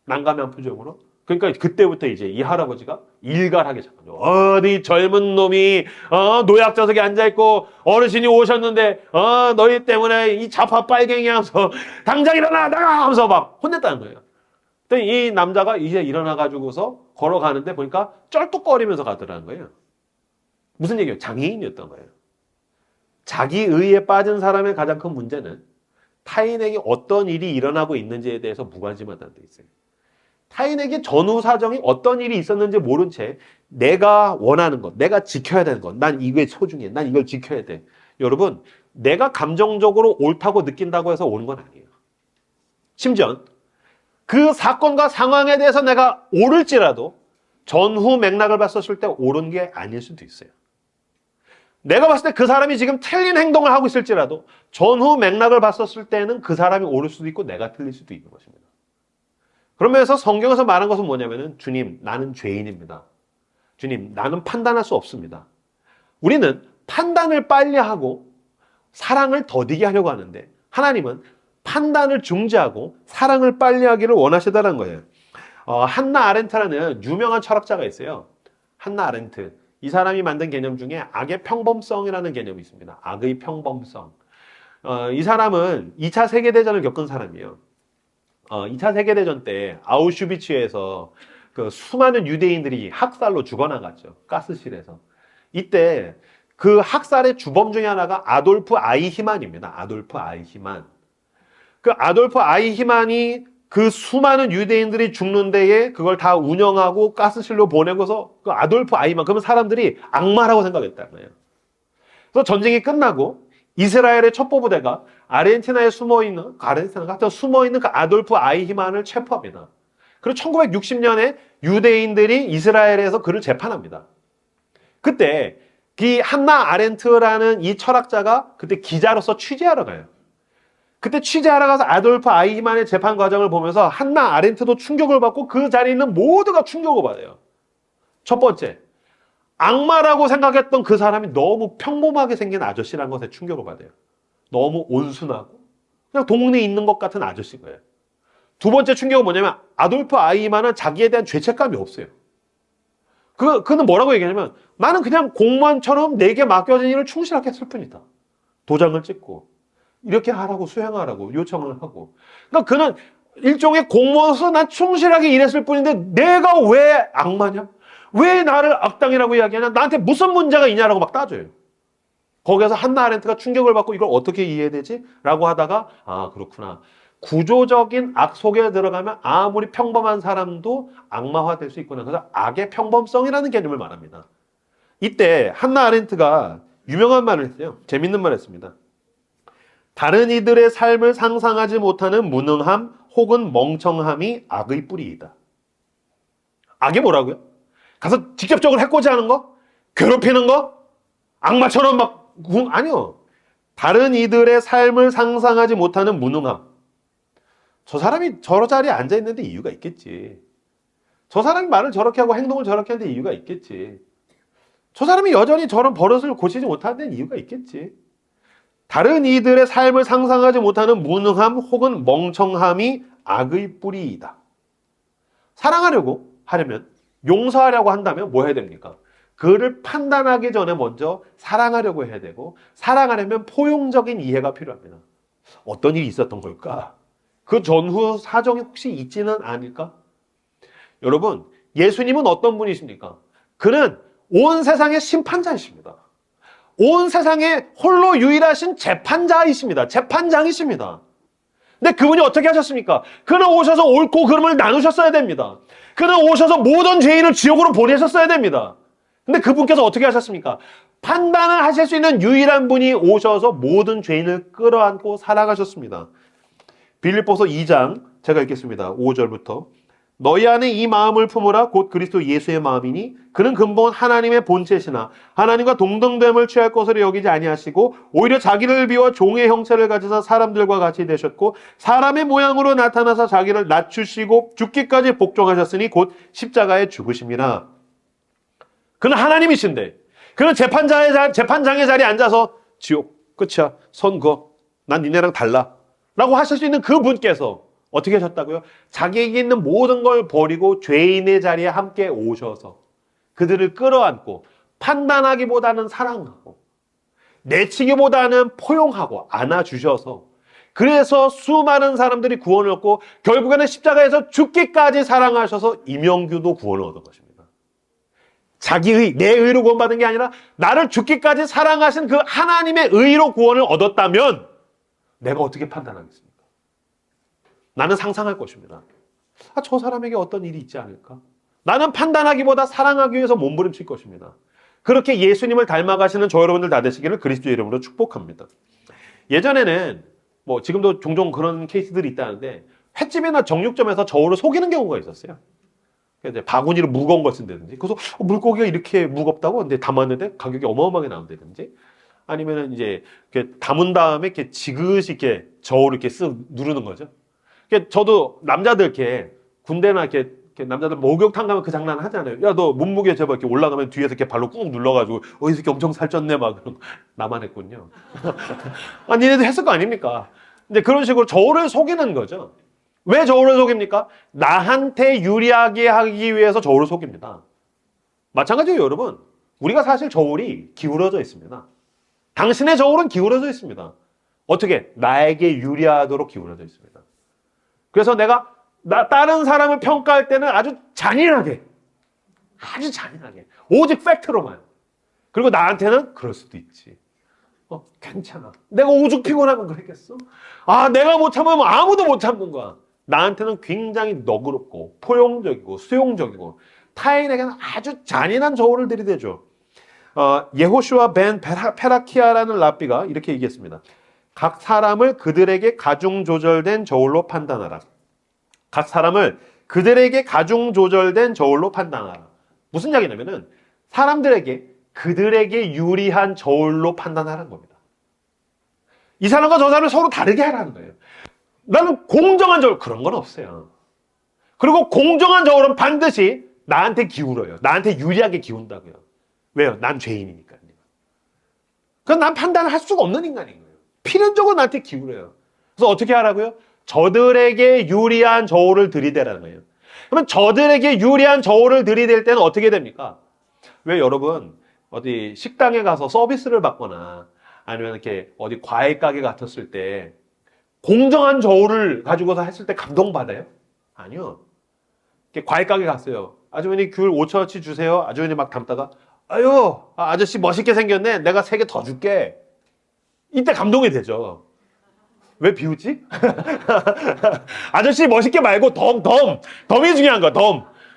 Speaker 1: 난감한 표정으로. 그러니까 그때부터 이제 이 할아버지가 일갈하게 잡아줘. 어디 젊은 놈이 노약자석에 앉아 있고 어르신이 오셨는데 너희 때문에 이 자파 빨갱이 하면서 당장 일어나 나가 하면서 막 혼냈다는 거예요. 근데 이 남자가 이제 일어나가지고서 걸어가는데 보니까 쩔뚝거리면서 가더라는 거예요. 무슨 얘기예요? 장애인이었던 거예요. 자기 의에 빠진 사람의 가장 큰 문제는 타인에게 어떤 일이 일어나고 있는지에 대해서 무관심하다는 데 있어요. 타인에게 전후 사정이 어떤 일이 있었는지 모른 채 내가 원하는 것, 내가 지켜야 되는 것, 난 이게 소중해, 난 이걸 지켜야 돼. 여러분, 내가 감정적으로 옳다고 느낀다고 해서 옳은 건 아니에요. 심지어 그 사건과 상황에 대해서 내가 옳을지라도 전후 맥락을 봤었을 때 옳은 게 아닐 수도 있어요. 내가 봤을 때 그 사람이 지금 틀린 행동을 하고 있을지라도 전후 맥락을 봤었을 때는 그 사람이 옳을 수도 있고 내가 틀릴 수도 있는 것입니다. 그러면서 성경에서 말한 것은 뭐냐면은 주님, 나는 죄인입니다. 주님, 나는 판단할 수 없습니다. 우리는 판단을 빨리 하고 사랑을 더디게 하려고 하는데 하나님은 판단을 중지하고 사랑을 빨리 하기를 원하시다는 거예요. 한나 아렌트라는 유명한 철학자가 있어요. 한나 아렌트. 이 사람이 만든 개념 중에 악의 평범성이라는 개념이 있습니다. 악의 평범성. 이 사람은 2차 세계대전을 겪은 사람이에요. 2차 세계대전 때 아우슈비츠에서 그 수많은 유대인들이 학살로 죽어나갔죠. 가스실에서. 이때 그 학살의 주범 중에 하나가 아돌프 아이히만입니다. 아돌프 아이히만. 그 아돌프 아이히만이 그 수많은 유대인들이 죽는 데에 그걸 다 운영하고 가스실로 보내고서 그 아돌프 아이히만, 그러면 사람들이 악마라고 생각했다는 거예요. 그래서 전쟁이 끝나고 이스라엘의 첩보부대가 아르헨티나에 숨어있는, 아르헨티나가 하여튼 숨어있는 그 아돌프 아이히만을 체포합니다. 그리고 1960년에 유대인들이 이스라엘에서 그를 재판합니다. 그때 이 한나 아렌트라는 이 철학자가 그때 기자로서 취재하러 가요. 그때 취재하러 가서 아돌프 아이히만의 재판 과정을 보면서 한나 아렌트도 충격을 받고 그 자리에 있는 모두가 충격을 받아요. 첫 번째, 악마라고 생각했던 그 사람이 너무 평범하게 생긴 아저씨라는 것에 충격을 받아요. 너무 온순하고 그냥 동네에 있는 것 같은 아저씨인 거예요. 두 번째 충격은 뭐냐면 아돌프 아이히만은 자기에 대한 죄책감이 없어요. 그는 뭐라고 얘기하냐면 나는 그냥 공무원처럼 내게 맡겨진 일을 충실하게 했을 뿐이다. 도장을 찍고 이렇게 하라고 수행하라고 요청을 하고. 그러니까 그는 일종의 공무원으로서 난 충실하게 일했을 뿐인데 내가 왜 악마냐? 왜 나를 악당이라고 이야기하냐? 나한테 무슨 문제가 있냐라고 막 따져요. 거기에서 한나 아렌트가 충격을 받고 이걸 어떻게 이해해야 되지? 라고 하다가 그렇구나. 구조적인 악 속에 들어가면 아무리 평범한 사람도 악마화될 수 있구나. 그래서 악의 평범성이라는 개념을 말합니다. 이때 한나 아렌트가 유명한 말을 했어요. 재밌는 말을 했습니다. 다른 이들의 삶을 상상하지 못하는 무능함 혹은 멍청함이 악의 뿌리이다. 악이 뭐라고요? 가서 직접적으로 해코지 하는 거? 괴롭히는 거? 악마처럼 막 아니요. 다른 이들의 삶을 상상하지 못하는 무능함. 저 사람이 저 자리에 앉아 있는데 이유가 있겠지. 저 사람이 말을 저렇게 하고 행동을 저렇게 하는데 이유가 있겠지. 저 사람이 여전히 저런 버릇을 고치지 못하는 데 이유가 있겠지. 다른 이들의 삶을 상상하지 못하는 무능함 혹은 멍청함이 악의 뿌리이다. 사랑하려고 하려면, 용서하려고 한다면 뭐 해야 됩니까? 그를 판단하기 전에 먼저 사랑하려고 해야 되고, 사랑하려면 포용적인 이해가 필요합니다. 어떤 일이 있었던 걸까? 그 전후 사정이 혹시 있지는 않을까? 여러분, 예수님은 어떤 분이십니까? 그는 온 세상의 심판자이십니다. 온 세상에 홀로 유일하신 재판자이십니다. 재판장이십니다. 근데 그분이 어떻게 하셨습니까? 그는 오셔서 옳고 그름을 나누셨어야 됩니다. 그는 오셔서 모든 죄인을 지옥으로 보내셨어야 됩니다. 근데 그분께서 어떻게 하셨습니까? 판단을 하실 수 있는 유일한 분이 오셔서 모든 죄인을 끌어안고 살아가셨습니다. 빌립보서 2장 제가 읽겠습니다. 5절부터 너희 안에 이 마음을 품으라 곧 그리스도 예수의 마음이니 그는 근본 하나님의 본체시나 하나님과 동등됨을 취할 것으로 여기지 아니하시고 오히려 자기를 비워 종의 형체를 가지사 사람들과 같이 되셨고 사람의 모양으로 나타나서 자기를 낮추시고 죽기까지 복종하셨으니 곧 십자가에 죽으심이라. 그는 하나님이신데 그는 재판장의 자리에 앉아서 지옥 끝이야 선거 난 니네랑 달라 라고 하실 수 있는 그분께서 어떻게 하셨다고요? 자기에게 있는 모든 걸 버리고 죄인의 자리에 함께 오셔서 그들을 끌어안고 판단하기보다는 사랑하고 내치기보다는 포용하고 안아주셔서 그래서 수많은 사람들이 구원을 얻고 결국에는 십자가에서 죽기까지 사랑하셔서 임영규도 구원을 얻은 것입니다. 자기의, 내 의로 구원받은 게 아니라 나를 죽기까지 사랑하신 그 하나님의 의로 구원을 얻었다면 내가 어떻게 판단하겠습니까? 나는 상상할 것입니다. 저 사람에게 어떤 일이 있지 않을까? 나는 판단하기보다 사랑하기 위해서 몸부림칠 것입니다. 그렇게 예수님을 닮아가시는 저 여러분들 다 되시기를 그리스도의 이름으로 축복합니다. 예전에는 뭐 지금도 종종 그런 케이스들이 있다는데 횟집이나 정육점에서 저울을 속이는 경우가 있었어요. 이제 바구니로 무거운 걸 쓴다든지 그래서 물고기가 이렇게 무겁다고 근데 담았는데 가격이 어마어마하게 나온다든지 아니면은 이제 이렇게 담은 다음에 이렇게 지그시 이렇게 저울을 이렇게 쓱 누르는 거죠. 저도 남자들 이렇게 군대나 이렇게 남자들 목욕탕 가면 그 장난 하잖아요. 야, 너 몸무게 재봐 이렇게 올라가면 뒤에서 이렇게 발로 꾹 눌러가지고 이 새끼 엄청 살쪘네 막 그런 거. 나만 했군요. 아, 니네도 했을 거 아닙니까? 근데 그런 식으로 저울을 속이는 거죠. 왜 저울을 속입니까? 나한테 유리하게 하기 위해서 저울을 속입니다. 마찬가지로 여러분, 우리가 사실 저울이 기울어져 있습니다. 당신의 저울은 기울어져 있습니다. 어떻게? 나에게 유리하도록 기울어져 있습니다. 그래서 내가 다른 사람을 평가할 때는 아주 잔인하게 오직 팩트로만 그리고 나한테는 그럴 수도 있지. 괜찮아. 내가 오죽 피곤하면 그랬겠어? 내가 못 참으면 아무도 못 참는 거야. 나한테는 굉장히 너그럽고 포용적이고 수용적이고 타인에게는 아주 잔인한 저울을 들이대죠. 예호슈아 벤 페라키아라는 랍비가 이렇게 얘기했습니다. 각 사람을 그들에게 가중조절된 저울로 판단하라. 각 사람을 그들에게 가중조절된 저울로 판단하라. 무슨 이야기냐면은 사람들에게 그들에게 유리한 저울로 판단하라는 겁니다. 이 사람과 저 사람을 서로 다르게 하라는 거예요. 나는 공정한 저울 그런 건 없어요. 그리고 공정한 저울은 반드시 나한테 기울어요. 나한테 유리하게 기운다고요. 왜요? 난 죄인이니까요. 그건 난 판단을 할 수가 없는 인간인 거예요. 필연적으로 나한테 기울어요. 그래서 어떻게 하라고요? 저들에게 유리한 저울을 들이대라는 거예요. 그러면 저들에게 유리한 저울을 들이댈 때는 어떻게 됩니까? 왜 여러분 어디 식당에 가서 서비스를 받거나 아니면 이렇게 어디 과일 가게 같았을 때 공정한 저울을 가지고서 했을 때 감동받아요? 아니요. 이렇게 과일 가게 갔어요. 아주머니 귤 5,000원치 주세요. 아주머니 막 담다가 아유 아저씨 멋있게 생겼네. 내가 3개 더 줄게. 이때 감동이 되죠. 왜 비웃지? 아저씨 멋있게 말고 덤이 중요한 거야,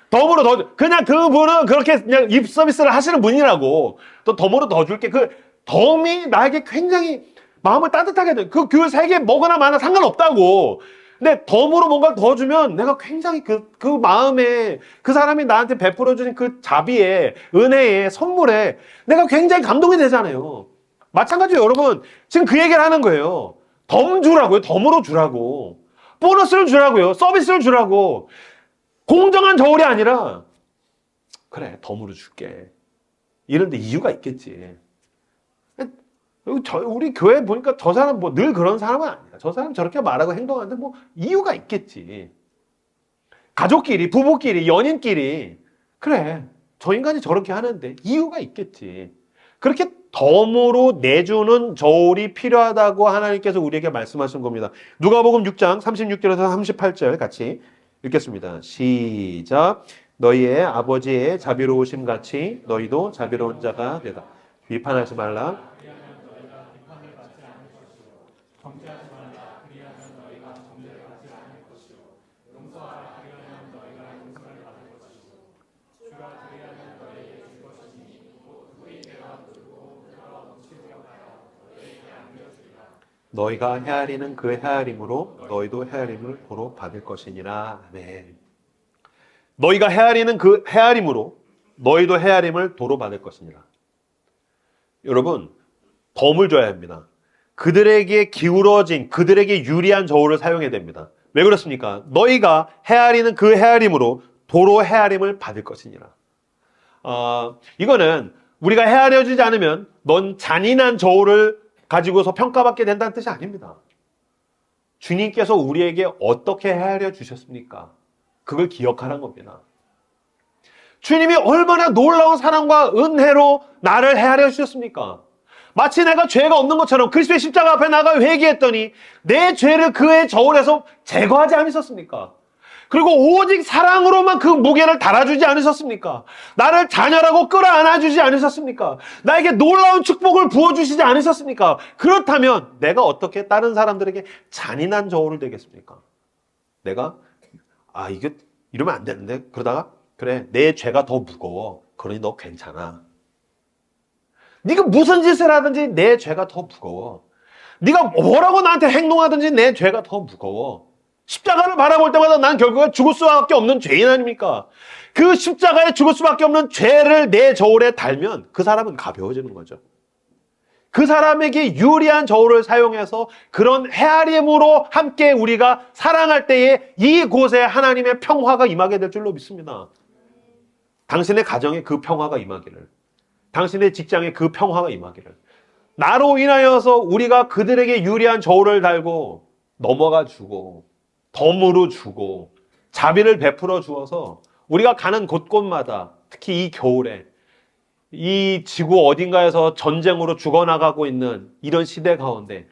Speaker 1: 덤으로 더, 그냥 그분은 그렇게 그냥 입 서비스를 하시는 분이라고. 또 덤으로 더 줄게. 그 덤이 나에게 굉장히 마음을 따뜻하게 해. 그 세 개 먹으나 마나 상관없다고. 근데 덤으로 뭔가 더 주면 내가 굉장히 그 마음에 그 사람이 나한테 베풀어주는 그 자비에, 은혜에, 선물에 내가 굉장히 감동이 되잖아요. 마찬가지로 여러분, 지금 그 얘기를 하는 거예요. 덤 주라고요. 덤으로 주라고. 보너스를 주라고요. 서비스를 주라고. 공정한 저울이 아니라, 그래, 덤으로 줄게. 이런데 이유가 있겠지. 우리 교회 보니까 저 사람 뭐 늘 그런 사람은 아니야. 저 사람 저렇게 말하고 행동하는데 뭐 이유가 있겠지. 가족끼리, 부부끼리, 연인끼리. 그래, 저 인간이 저렇게 하는데 이유가 있겠지. 그렇게 덤으로 내주는 저울이 필요하다고 하나님께서 우리에게 말씀하신 겁니다. 누가복음 6장 36절에서 38절 같이 읽겠습니다. 시작. 너희의 아버지의 자비로우심 같이 너희도 자비로운 자가 되라. 비판하지 말라. 너희가 헤아리는 그 헤아림으로 너희도 헤아림을 도로 받을 것이니라. 아멘. 너희가 헤아리는 그 헤아림으로 너희도 헤아림을 도로 받을 것이니라. 여러분, 덤을 줘야 합니다. 그들에게 기울어진, 그들에게 유리한 저울을 사용해야 됩니다. 왜 그렇습니까? 너희가 헤아리는 그 헤아림으로 도로 헤아림을 받을 것이니라. 이거는 우리가 헤아려지지 않으면 넌 잔인한 저울을 가지고서 평가받게 된다는 뜻이 아닙니다. 주님께서 우리에게 어떻게 헤아려 주셨습니까? 그걸 기억하라는 겁니다. 주님이 얼마나 놀라운 사랑과 은혜로 나를 헤아려 주셨습니까? 마치 내가 죄가 없는 것처럼 그리스도의 십자가 앞에 나가 회개했더니 내 죄를 그의 저울에서 제거하지 않으셨습니까? 그리고 오직 사랑으로만 그 무게를 달아주지 않으셨습니까? 나를 자녀라고 끌어안아주지 않으셨습니까? 나에게 놀라운 축복을 부어주시지 않으셨습니까? 그렇다면 내가 어떻게 다른 사람들에게 잔인한 저울을 되겠습니까? 내가 이게 이러면 안 되는데 그러다가 그래 내 죄가 더 무거워. 그러니 너 괜찮아. 네가 무슨 짓을 하든지 내 죄가 더 무거워. 네가 뭐라고 나한테 행동하든지 내 죄가 더 무거워. 십자가를 바라볼 때마다 난 결국은 죽을 수밖에 없는 죄인 아닙니까? 그 십자가에 죽을 수밖에 없는 죄를 내 저울에 달면 그 사람은 가벼워지는 거죠. 그 사람에게 유리한 저울을 사용해서 그런 헤아림으로 함께 우리가 사랑할 때에 이곳에 하나님의 평화가 임하게 될 줄로 믿습니다. 당신의 가정에 그 평화가 임하기를, 당신의 직장에 그 평화가 임하기를, 나로 인하여서 우리가 그들에게 유리한 저울을 달고 넘어가 주고 덤으로 주고 자비를 베풀어 주어서 우리가 가는 곳곳마다 특히 이 겨울에 이 지구 어딘가에서 전쟁으로 죽어나가고 있는 이런 시대 가운데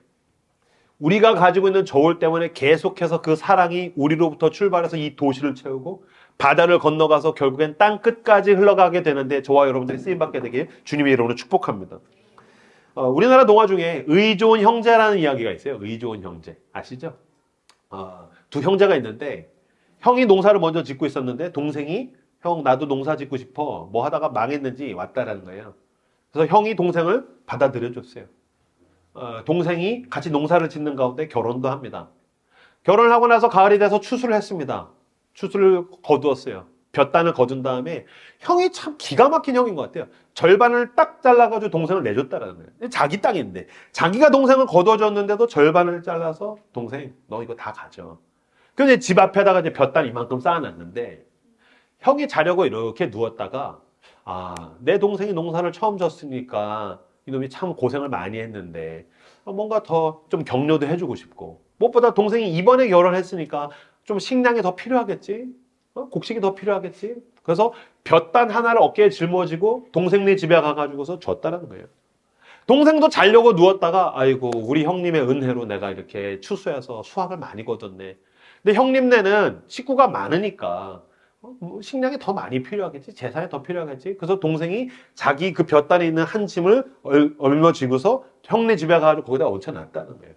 Speaker 1: 우리가 가지고 있는 저울 때문에 계속해서 그 사랑이 우리로부터 출발해서 이 도시를 채우고 바다를 건너가서 결국엔 땅 끝까지 흘러가게 되는데 저와 여러분들이 쓰임받게 되길 주님의 이름으로 축복합니다. 우리나라 동화 중에 의 좋은 형제라는 이야기가 있어요. 의 좋은 형제 아시죠? 두 형제가 있는데 형이 농사를 먼저 짓고 있었는데 동생이 형 나도 농사 짓고 싶어 뭐 하다가 망했는지 왔다라는 거예요. 그래서 형이 동생을 받아들여 줬어요. 동생이 같이 농사를 짓는 가운데 결혼도 합니다. 결혼을 하고 나서 가을이 돼서 추수를 했습니다. 추수를 거두었어요. 볕단을 거둔 다음에 형이 참 기가 막힌 형인 것 같아요. 절반을 딱 잘라가지고 동생을 내줬다라는 거예요. 자기 땅인데 자기가 동생을 거둬줬는데도 절반을 잘라서 동생 너 이거 다 가져. 그래서 집 앞에다가 이제 볕단 이만큼 쌓아놨는데 형이 자려고 이렇게 누웠다가 내 동생이 농사를 처음 졌으니까 이놈이 참 고생을 많이 했는데 뭔가 더 좀 격려도 해주고 싶고 무엇보다 동생이 이번에 결혼했으니까 좀 식량이 더 필요하겠지? 곡식이 더 필요하겠지? 그래서 볕단 하나를 어깨에 짊어지고 동생네 집에 가가지고서 줬다는 거예요. 동생도 자려고 누웠다가 아이고 우리 형님의 은혜로 내가 이렇게 추수해서 수확을 많이 거뒀네. 근데 형님네는 식구가 많으니까 식량이 더 많이 필요하겠지? 재산이 더 필요하겠지? 그래서 동생이 자기 그 볕단에 있는 한 짐을 짊어지고서 형네 집에 가가지고 거기다 얹혀놨다는 거예요.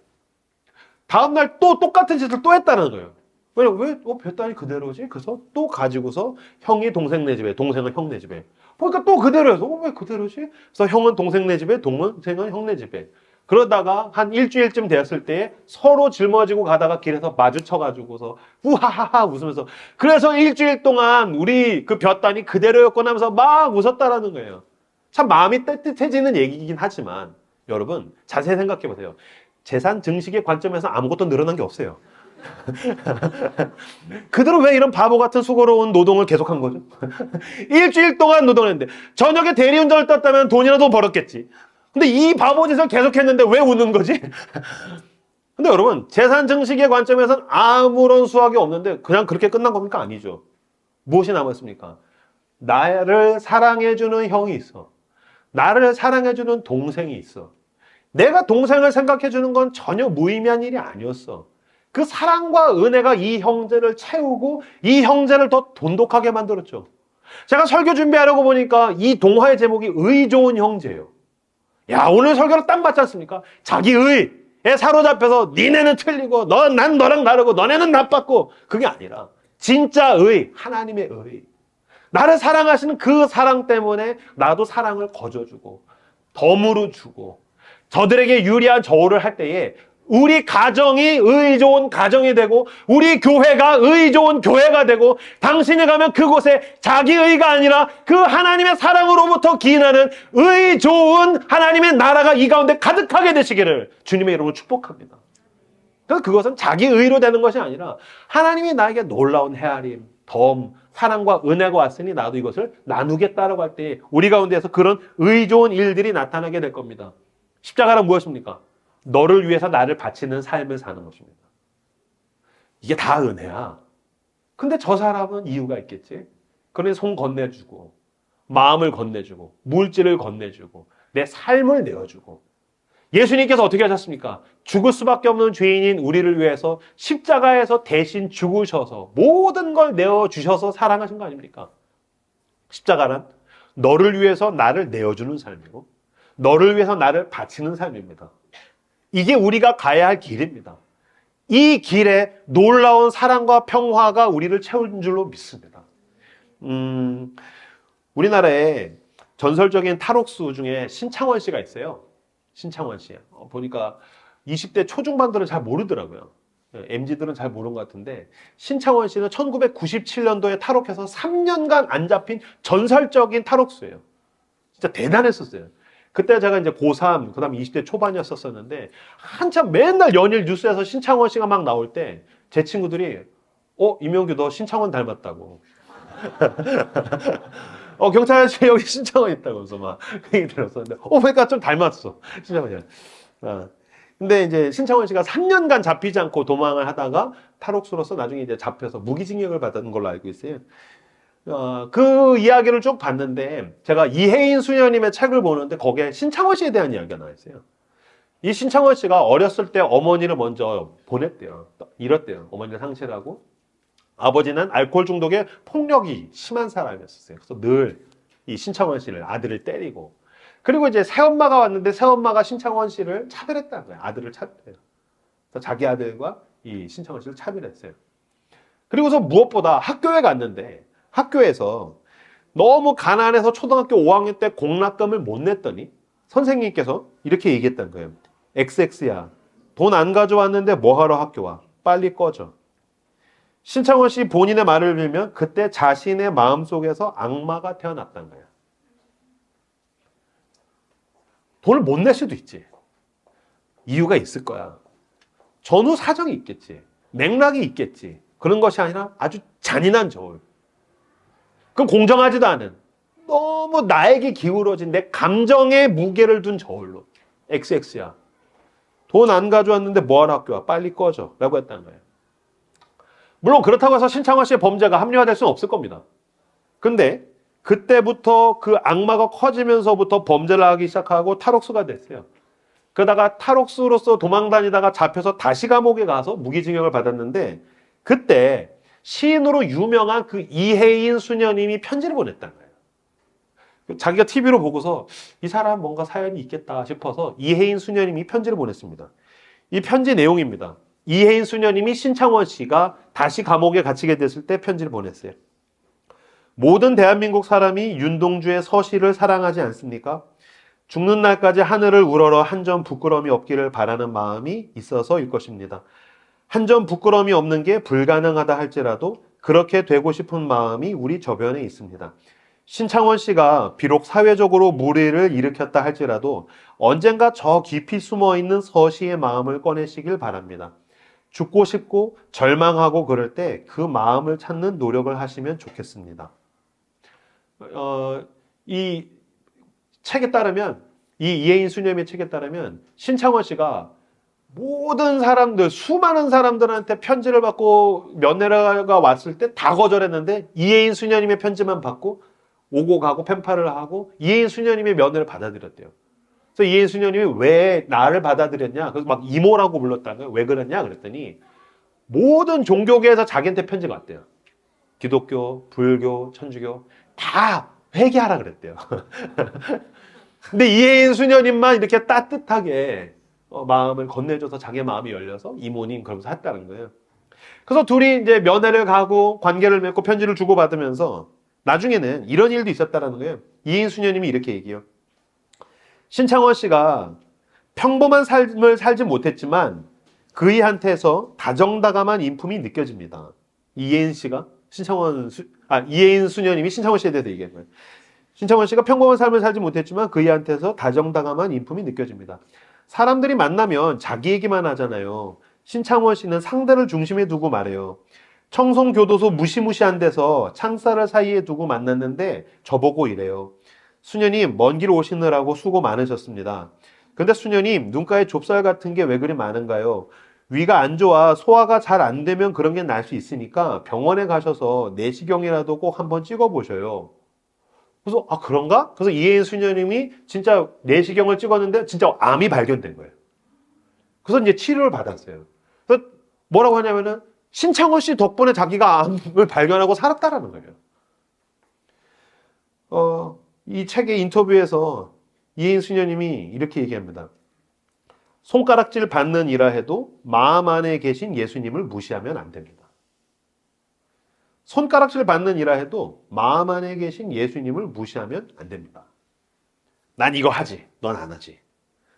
Speaker 1: 다음날 또 똑같은 짓을 또 했다는 거예요. 왜 볕단이 그대로지? 그래서 또 가지고서 형이 동생네 집에, 동생은 형네 집에. 보니까 또 그대로여서 왜 그대로지? 그래서 형은 동생네 집에, 동생은 형네 집에. 그러다가 한 일주일쯤 되었을 때 서로 짊어지고 가다가 길에서 마주쳐가지고서 우하하하 웃으면서 그래서 일주일 동안 우리 그 볕단이 그대로였구나 하면서 막 웃었다라는 거예요. 참 마음이 따뜻해지는 얘기이긴 하지만 여러분 자세히 생각해 보세요. 재산 증식의 관점에서 아무것도 늘어난 게 없어요. 그들은 왜 이런 바보 같은 수고로운 노동을 계속한 거죠? 일주일 동안 노동했는데 저녁에 대리운전을 땄다면 돈이라도 벌었겠지. 근데 이 바보 짓을 계속했는데 왜 우는 거지? 근데 여러분 재산 증식의 관점에서는 아무런 수확이 없는데 그냥 그렇게 끝난 겁니까? 아니죠. 무엇이 남았습니까? 나를 사랑해주는 형이 있어. 나를 사랑해주는 동생이 있어. 내가 동생을 생각해주는 건 전혀 무의미한 일이 아니었어. 그 사랑과 은혜가 이 형제를 채우고 이 형제를 더 돈독하게 만들었죠. 제가 설교 준비하려고 보니까 이 동화의 제목이 의 좋은 형제예요. 야, 오늘 설교를 딱 맞지 않습니까? 자기 의에 사로잡혀서 니네는 틀리고 난 너랑 다르고 너네는 나빴고 그게 아니라 진짜 의, 하나님의 의. 나를 사랑하시는 그 사랑 때문에 나도 사랑을 거저주고 덤으로 주고 저들에게 유리한 저울을 할 때에 우리 가정이 의 좋은 가정이 되고 우리 교회가 의 좋은 교회가 되고 당신이 가면 그곳에 자기 의가 아니라 그 하나님의 사랑으로부터 기인하는 의 좋은 하나님의 나라가 이 가운데 가득하게 되시기를 주님의 이름으로 축복합니다. 그래서 그것은 자기 의로 되는 것이 아니라 하나님이 나에게 놀라운 헤아림, 덤, 사랑과 은혜가 왔으니 나도 이것을 나누겠다라고 할 때 우리 가운데에서 그런 의 좋은 일들이 나타나게 될 겁니다. 십자가는 무엇입니까? 너를 위해서 나를 바치는 삶을 사는 것입니다. 이게 다 은혜야. 근데 저 사람은 이유가 있겠지. 그러니 손 건네주고 마음을 건네주고 물질을 건네주고 내 삶을 내어주고 예수님께서 어떻게 하셨습니까? 죽을 수밖에 없는 죄인인 우리를 위해서 십자가에서 대신 죽으셔서 모든 걸 내어주셔서 사랑하신 거 아닙니까? 십자가란 너를 위해서 나를 내어주는 삶이고 너를 위해서 나를 바치는 삶입니다. 이게 우리가 가야 할 길입니다. 이 길에 놀라운 사랑과 평화가 우리를 채운 줄로 믿습니다. 우리나라에 전설적인 탈옥수 중에 신창원 씨가 있어요. 신창원 씨. 보니까 20대 초중반들은 잘 모르더라고요. MZ들은 잘 모르는 것 같은데 신창원 씨는 1997년도에 탈옥해서 3년간 안 잡힌 전설적인 탈옥수예요. 진짜 대단했었어요. 그때 제가 이제 고3, 그 다음에 20대 초반이었었는데, 한참 맨날 연일 뉴스에서 신창원 씨가 막 나올 때, 제 친구들이, 이명규 너 신창원 닮았다고. 경찰 아저씨 여기 신창원 있다고. 그래서 막, 그 얘기 들었었는데, 그러니까 좀 닮았어. 신창원이. 근데 이제 신창원 씨가 3년간 잡히지 않고 도망을 하다가 탈옥수로서 나중에 이제 잡혀서 무기징역을 받은 걸로 알고 있어요. 그 이야기를 쭉 봤는데 제가 이혜인 수녀님의 책을 보는데 거기에 신창원 씨에 대한 이야기가 나와 있어요. 이 신창원 씨가 어렸을 때 어머니를 먼저 보냈대요. 잃었대요. 어머니를 상실하고 아버지는 알코올 중독에 폭력이 심한 사람이었어요. 그래서 늘 이 신창원 씨를 아들을 때리고 그리고 이제 새엄마가 왔는데 새엄마가 신창원 씨를 차별했다는 거예요. 아들을 차별해요. 그래서 자기 아들과 이 신창원 씨를 차별했어요. 그리고서 무엇보다 학교에 갔는데 학교에서 너무 가난해서 초등학교 5학년 때 공락금을 못 냈더니 선생님께서 이렇게 얘기했다는 거예요. XX야, 돈 안 가져왔는데 뭐하러 학교 와? 빨리 꺼져. 신창원 씨 본인의 말을 빌면 그때 자신의 마음속에서 악마가 태어났다는 거예요. 돈을 못 낼 수도 있지. 이유가 있을 거야. 전후 사정이 있겠지. 맥락이 있겠지. 그런 것이 아니라 아주 잔인한 저울. 그건 공정하지도 않은 너무 나에게 기울어진 내 감정의 무게를 둔 저울로 XX야. 돈 안 가져왔는데 뭐하러 학교 와? 빨리 꺼져. 라고 했다는 거예요. 물론 그렇다고 해서 신창원 씨의 범죄가 합리화될 수는 없을 겁니다. 근데 그때부터 그 악마가 커지면서부터 범죄를 하기 시작하고 탈옥수가 됐어요. 그러다가 탈옥수로서 도망다니다가 잡혀서 다시 감옥에 가서 무기징역을 받았는데 그때 시인으로 유명한 그 이혜인 수녀님이 편지를 보냈다는 거예요. 자기가 TV로 보고서 이 사람 뭔가 사연이 있겠다 싶어서 이혜인 수녀님이 편지를 보냈습니다. 이 편지 내용입니다. 이혜인 수녀님이 신창원 씨가 다시 감옥에 갇히게 됐을 때 편지를 보냈어요. 모든 대한민국 사람이 윤동주의 서시를 사랑하지 않습니까? 죽는 날까지 하늘을 우러러 한 점 부끄러움이 없기를 바라는 마음이 있어서일 것입니다. 한 점 부끄러움이 없는 게 불가능하다 할지라도 그렇게 되고 싶은 마음이 우리 저변에 있습니다. 신창원 씨가 비록 사회적으로 물의를 일으켰다 할지라도 언젠가 저 깊이 숨어있는 서시의 마음을 꺼내시길 바랍니다. 죽고 싶고 절망하고 그럴 때 그 마음을 찾는 노력을 하시면 좋겠습니다. 이 책에 따르면, 이 이혜인 수녀님의 책에 따르면 신창원 씨가 모든 사람들, 수많은 사람들한테 편지를 받고 면회가 왔을 때 다 거절했는데 이혜인 수녀님의 편지만 받고 오고 가고 펜팔을 하고 이혜인 수녀님의 면회를 받아들였대요. 그래서 이혜인 수녀님이 왜 나를 받아들였냐? 그래서 막 이모라고 불렀다는 거예요. 왜 그랬냐? 그랬더니 모든 종교계에서 자기한테 편지가 왔대요. 기독교, 불교, 천주교 다 회개하라 그랬대요. 근데 이혜인 수녀님만 이렇게 따뜻하게 마음을 건네줘서 자기 마음이 열려서 이모님 그러면서 했다는 거예요. 그래서 둘이 이제 면회를 가고 관계를 맺고 편지를 주고받으면서 나중에는 이런 일도 있었다는 거예요. 이혜인 수녀님이 이렇게 얘기해요. 신창원 씨가 평범한 삶을 살지 못했지만 그이한테서 다정다감한 인품이 느껴집니다. 이혜인 씨가 이혜인 수녀님이 신창원 씨에 대해서 얘기한 거예요. 신창원 씨가 평범한 삶을 살지 못했지만 그이한테서 다정다감한 인품이 느껴집니다. 사람들이 만나면 자기 얘기만 하잖아요. 신창원 씨는 상대를 중심에 두고 말해요. 청송교도소 무시무시한 데서 창살을 사이에 두고 만났는데 저보고 이래요. 수녀님, 먼 길 오시느라고 수고 많으셨습니다. 근데 수녀님, 눈가에 좁쌀 같은 게 왜 그리 많은가요? 위가 안 좋아 소화가 잘 안 되면 그런 게 날 수 있으니까 병원에 가셔서 내시경이라도 꼭 한번 찍어보셔요. 그래서 그런가? 그래서 이혜인 수녀님이 진짜 내시경을 찍었는데 진짜 암이 발견된 거예요. 그래서 이제 치료를 받았어요. 그래서 뭐라고 하냐면은 신창원 씨 덕분에 자기가 암을 발견하고 살았다라는 거예요. 이 책의 인터뷰에서 이혜인 수녀님이 이렇게 얘기합니다. 손가락질 받는 이라 해도 마음 안에 계신 예수님을 무시하면 안 됩니다. 손가락질 받는 이라 해도 마음 안에 계신 예수님을 무시하면 안 됩니다. 난 이거 하지, 넌 안 하지.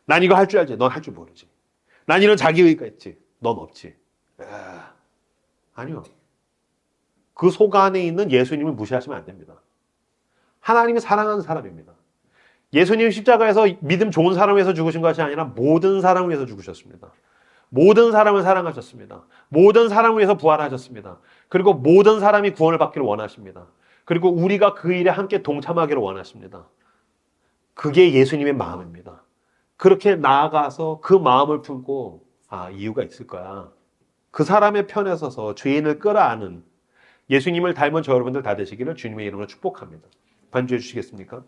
Speaker 1: 난 이거 할 줄 알지, 넌 할 줄 모르지. 난 이런 자기의가 있지, 넌 없지. 아니요. 그 속 안에 있는 예수님을 무시하시면 안 됩니다. 하나님이 사랑하는 사람입니다. 예수님 십자가에서 믿음 좋은 사람을 위해서 죽으신 것이 아니라 모든 사람을 위해서 죽으셨습니다. 모든 사람을 사랑하셨습니다. 모든 사람을 위해서 부활하셨습니다. 그리고 모든 사람이 구원을 받기를 원하십니다. 그리고 우리가 그 일에 함께 동참하기를 원하십니다. 그게 예수님의 마음입니다. 그렇게 나아가서 그 마음을 품고 이유가 있을 거야. 그 사람의 편에 서서 죄인을 끌어안은 예수님을 닮은 저 여러분들 다 되시기를 주님의 이름으로 축복합니다. 반주해 주시겠습니까?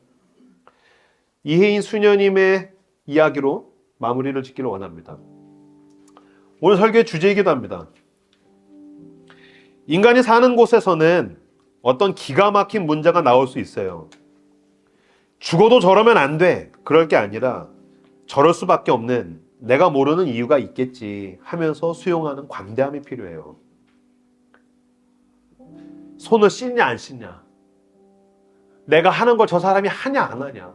Speaker 1: 이혜인 수녀님의 이야기로 마무리를 짓기를 원합니다. 오늘 설교의 주제이기도 합니다. 인간이 사는 곳에서는 어떤 기가 막힌 문제가 나올 수 있어요. 죽어도 저러면 안 돼. 그럴 게 아니라 저럴 수밖에 없는 내가 모르는 이유가 있겠지 하면서 수용하는 관대함이 필요해요. 손을 씻냐 안 씻냐. 내가 하는 걸 저 사람이 하냐 안 하냐.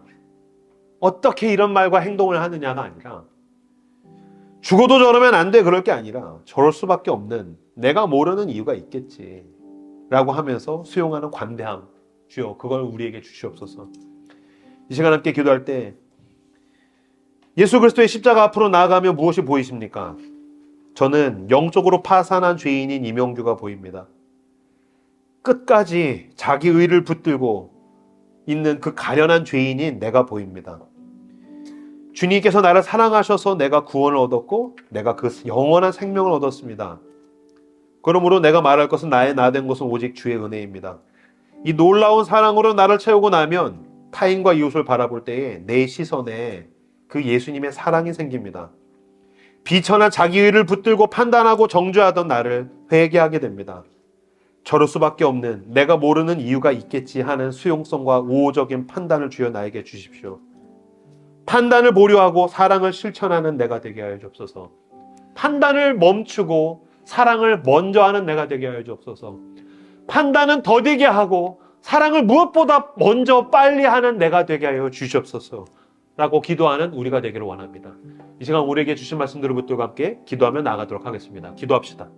Speaker 1: 어떻게 이런 말과 행동을 하느냐가 아니라 죽어도 저러면 안 돼 그럴 게 아니라 저럴 수밖에 없는 내가 모르는 이유가 있겠지 라고 하면서 수용하는 관대함. 주여 그걸 우리에게 주시옵소서. 이 시간 함께 기도할 때 예수 그리스도의 십자가 앞으로 나아가며 무엇이 보이십니까? 저는 영적으로 파산한 죄인인 이명규가 보입니다. 끝까지 자기 의를 붙들고 있는 그 가련한 죄인인 내가 보입니다. 주님께서 나를 사랑하셔서 내가 구원을 얻었고 내가 그 영원한 생명을 얻었습니다. 그러므로 내가 말할 것은 나의 나 된 것은 오직 주의 은혜입니다. 이 놀라운 사랑으로 나를 채우고 나면 타인과 이웃을 바라볼 때에 내 시선에 그 예수님의 사랑이 생깁니다. 비천한 자기의를 붙들고 판단하고 정죄하던 나를 회개하게 됩니다. 저럴 수밖에 없는 내가 모르는 이유가 있겠지 하는 수용성과 우호적인 판단을 주여 나에게 주십시오. 판단을 보류하고 사랑을 실천하는 내가 되게 하여 주옵소서. 판단을 멈추고 사랑을 먼저 하는 내가 되게 하여 주옵소서. 판단은 더디게 하고 사랑을 무엇보다 먼저 빨리 하는 내가 되게 하여 주시옵소서 라고 기도하는 우리가 되기를 원합니다. 이 시간 우리에게 주신 말씀들을 붙들고 함께 기도하며 나아가도록 하겠습니다. 기도합시다.